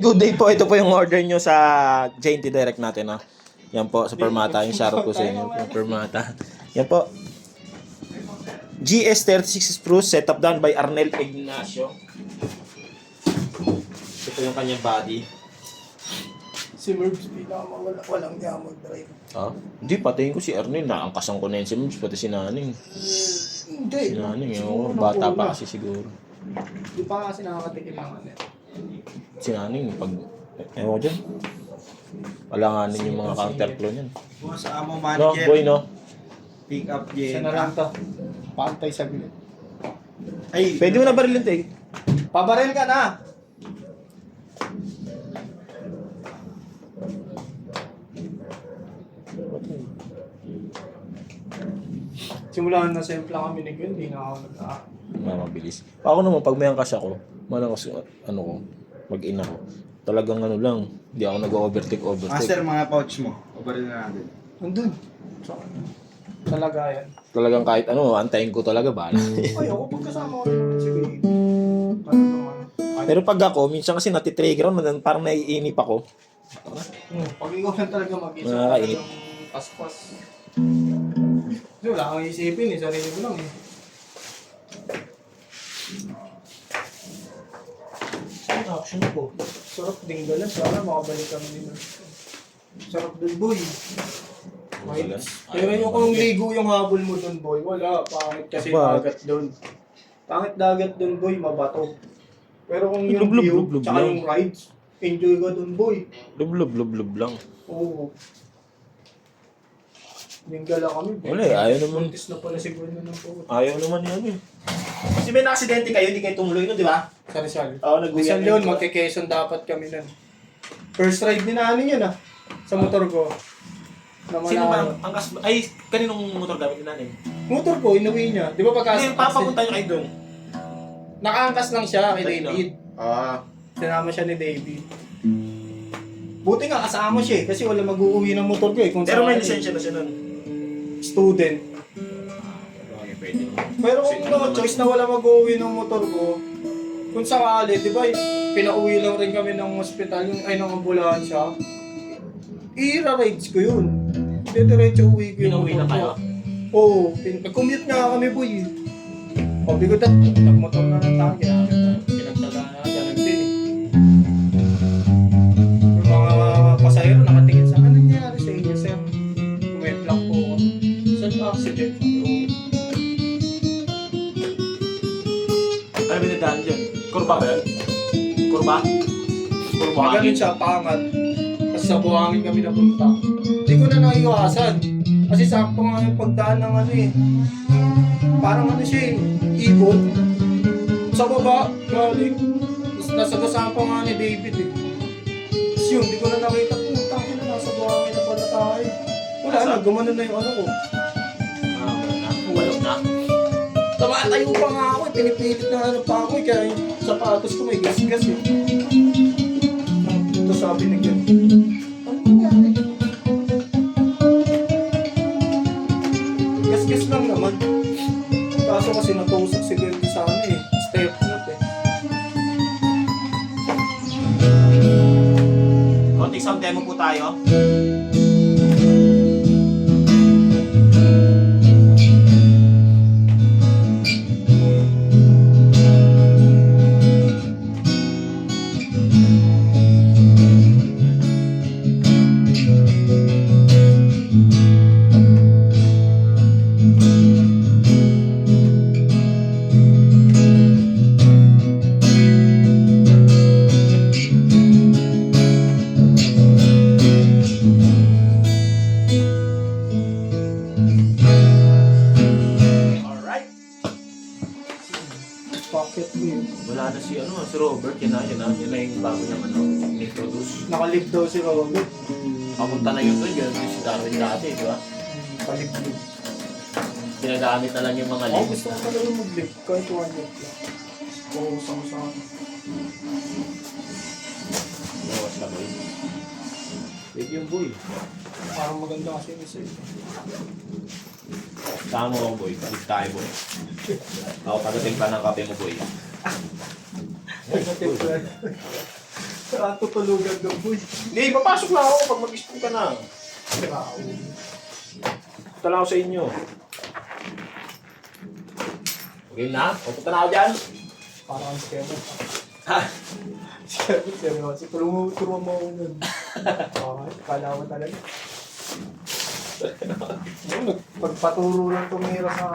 Good day po. Ito po yung order nyo sa JNT Direct natin. No? Yan po, Supermata. Yung shoutout ko sa inyo. Supermata. Yan po. GS36 Spruce, setup done by Arnel Ignacio. Ito yung kanyang body. Si Merbs, walang niya mag-drive. Ah? Hindi, patayin ko si Arnel. Naangkasan ko na yun si Merbs, pati si Naning. Hindi. Si Naning, yung bata pa kasi siguro. Di pa kasi nakakatikim ng ano. Si Naning, pag... Ewan ko dyan. Palanganin yung mga counterflow niyan. Boss, amo No, manager. boy, no? Pick up Isa Jen. na lang to. Pantay saglit. Ay, Pwede mo na barilin, te. Pabaril ka na! Simula na simple kami ni Gwen, hindi na ako Mabilis. Ako naman, pag may angkas ako, malakas, ano ko, mag-ina ko. Talagang ano lang, hindi ako nag-overtake. Master, mga pouch mo. Obarin na natin. Nandun. Sa lagayan. Talagang kahit ano, antayin ko talaga ba? Ay, ako pagkasama ko naman si Baby. Ano naman? Pero pag ako, minsan kasi natitrigger ako, parang naiinip ako. Pag ikaw lang talaga mag-isa, Nakakainit. talagang paspas. Hindi, wala kang isipin eh, sarili mo lang eh. Saan action ko? Sarap ding galan, sana makabalik kami ni Nurse. Sarap dun, boy. Wala. Pero yung kung ligo yung habol mo dun, boy, wala. Pangit kasi Bakit? dagat dun. Pangit dagat dun, boy, mabato. Pero kung yung Lub-lub, view, lub-lub tsaka lang. yung rides, enjoy ka dun, boy. Lub lang. Oo. Ninggala kami. Wala eh, ayaw naman. Buntis na pala si Gwen na ng puto. Ayaw naman yan eh. Kasi may na-aksidente kayo, hindi kayo tumuloy nun, di ba? Sa Rizal. Oo, Rizal yun, magkikesyon dapat kami nun. First ride ni nanin yun ah. Sa motor ko. Na Sino ba? Manalo. Angkas ba? Ay, kaninong motor gamit ni nanay? Motor ko, inuwi niya. Di ba pagka... Hindi, papapunta nyo kayo doon. Nakaangkas lang siya kay Kanino? David. Ah. Sinama siya ni David. Buti nga kasama siya eh, kasi wala mag-uuwi ng motor ko eh. Kung Pero may saan- lisensya na siya nun. Student. Okay, pwede. Pero kung no choice na wala mag-uwi ng motor ko, kung sakali, di ba, pinauwi lang rin kami ng hospital, yung ay ng ambulansya, i-rides ko yun. Diretso uwi ko yung Pinauwi na motor kayo? ko. Oo, nag-commute nga kami, boy. Sabi ko, nag-motor na lang tayo, pinagtala na, ganun din eh. Yung mga pasahero nakatingin sa, ano nangyari sa inyo, sir? Comment lang po ako. Saan accident? Ano ba yung daan dyan? Kurba ba yan? Kurba? Kurba Magaling siya, pangat. Kasi sa buhangin kami napunta. Hindi ko na naiwasan. Kasi sakto nga yung pagdaan ng ano eh. Parang ano siya eh, ikot. Sa baba, galing. Tapos nasagasaan pa nga ni David eh. Tapos yun, hindi ko na nakita. Putang ina, nasa buhangin na pala tayo. Wala na, gumanon na yung ano ko. Ah, wala na. Walog na. Tumatayo pa nga ako eh, pinipilit na ano pa ako eh, kaya yung sapatos ko may gas-gas eh. Ito sabi ni Gwen, ano nangyari? Gas-gas lang naman. Kaso kasi natusok si Gwen sa ano eh, step nut eh. Konting sound demo po tayo. Alright. Pocket wheel. Wala na si Robert. Yan na yung bago niyang introduce. Nakalib daw si Robert. Papunta na yun doon, gano'n yung si Darwin dati, di ba? Kalib-lib. Ginagamit na lang yung mga Ako link. gusto ko talaga mag-lib, kahit 1 lib lang. Oo, sama-sama. Bawas na boy. Wait yung boy. Parang maganda kasi yung isa eh. Tama mo boy, balik tayo boy. Ako tagating pa ng kape mo boy. Saan tutulugan doon, boy? Hindi, papasok na ako pag mag-spoon ka na. Punta lang ako sa inyo. Okay na? Pupunta na ako dyan. Parang ang scammer. Ha? Scammer. Turuan mo ako nun. Okay, kala ko talaga. Pagpaturo lang tumira sa...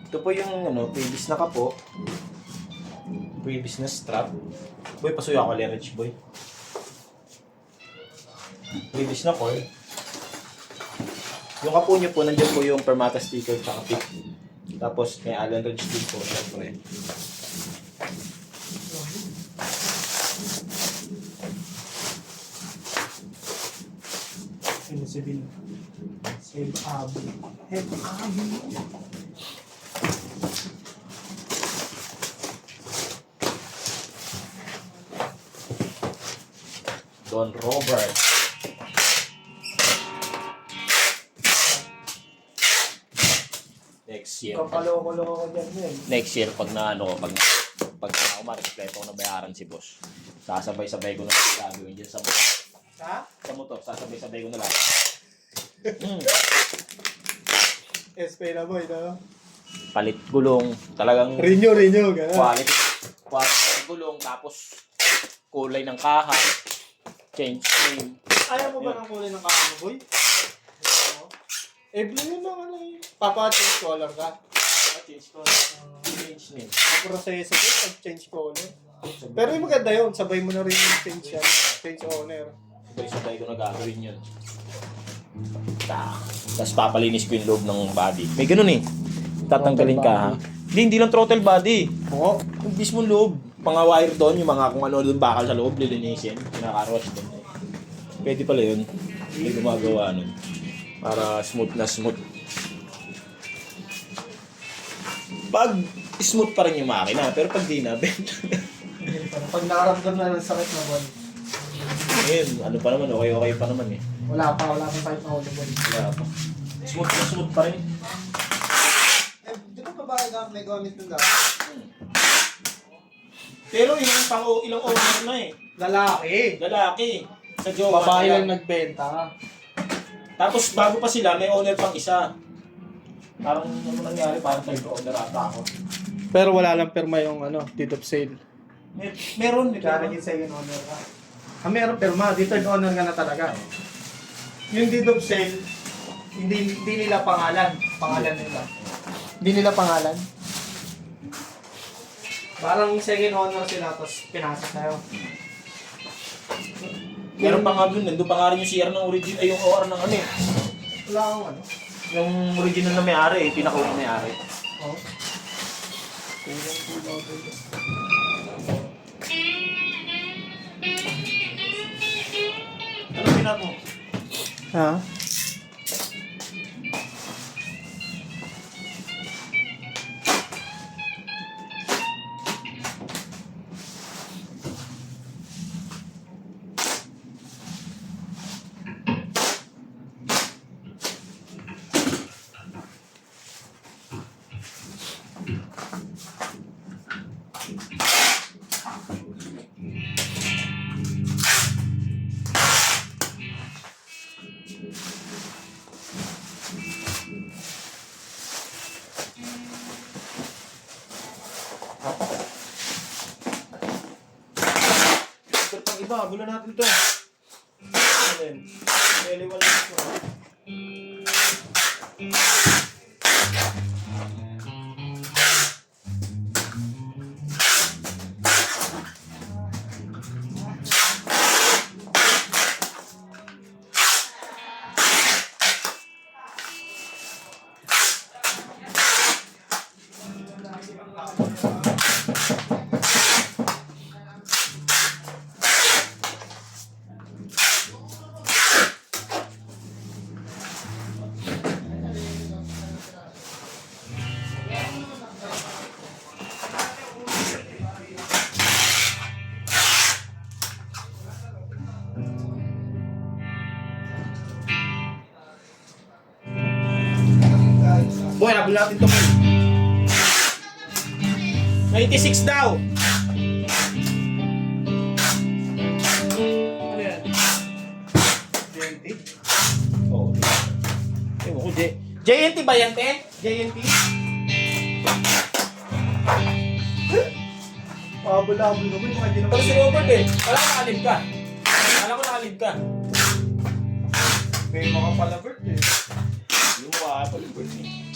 Ito po yung previous na kapo. Previous na strap. Boy, pasuya ako leverage, boy. Previous na coil. Yung kapo nyo po, nandiyan po yung Permata sticker tsaka pick. Tapos may Allen wrench din po, syempre. Ano sabihin? Save Abby. Save Abby. Don Robert. Next year. Kapaloko-loko dyan yun. Next year, pag na umareklamo ko na bayaran si boss. Sasabay-sabay ko na gagawin dyan sa motor. Ha? Sa motor, sasabay-sabay ko na lang. SP na boy, no? Palit gulong, talagang Renew, gano'n. quality gulong, tapos kulay ng kaha, change name. Ayaw mo ba ng kulay ng kama mo, boy? Blue yun lang, ano yun. Papa-change color ka. Change ko, change name. Ang proseso ko, pag-change color. Pero yung maganda yun, sabay mo na rin yung change yan. Change owner. Sabay-sabay ko na gagawin yun. Tapos papalinis ko yung loob ng body. May ganun eh. Tatanggalin ka ha. Hindi lang throttle body. Oo. Yung mismo loob. Mga wire doon, yung mga kung ano doon bakal sa loob, lilinisin. Pinaka-rush doon. Pwede pala yun. May gumagawa nun. Para smooth na smooth. Pag smooth pa rin yung makina, pero pag di na, bend. Pag nakaramdam na ng sakit na boy. Ngayon, ano pa naman, okay pa naman eh. Wala pang sakit na ulo boy. Wala pa. Smooth na smooth pa rin. Di ba ba may gamit ng dapat? Pero yung ilang owner na eh. Lalaki. Lalaki. Sa jowa. Babae nila. lang nagbenta. Tapos bago pa sila, may owner pang isa. Parang ano nangyari, parang third owner ata ako. Pero wala lang pirma yung deed of sale. Meron, di ba? Kaya naging second owner ka. Meron pirma, di third owner ka na talaga. Yung deed of sale, hindi nila pangalan. Pangalan nila. Hindi nila pangalan. Parang second owner sila, tapos pinasa sa'yo. Meron pa nga dun, nandun pa nga rin yung CR ng original, ay yung OR ng ano eh. Wala akong Yung original na may-ari eh, pinakaunang may-ari. Oh. Ano pinag mo? Ha? Pero pang iba, gulo natin to. Ano yun? Leliwan lang ito. Habol natin ito po. 96 daw. Ano yan? 20? Oo. Ewan ko, JNT ba yan, te? JNT? Habol-habol naman. Mga di naman. Pero si Robert eh. Kala ko nakalib ka. Kala ko nakalib ka. May mga palabert eh. Yung mga palibot eh.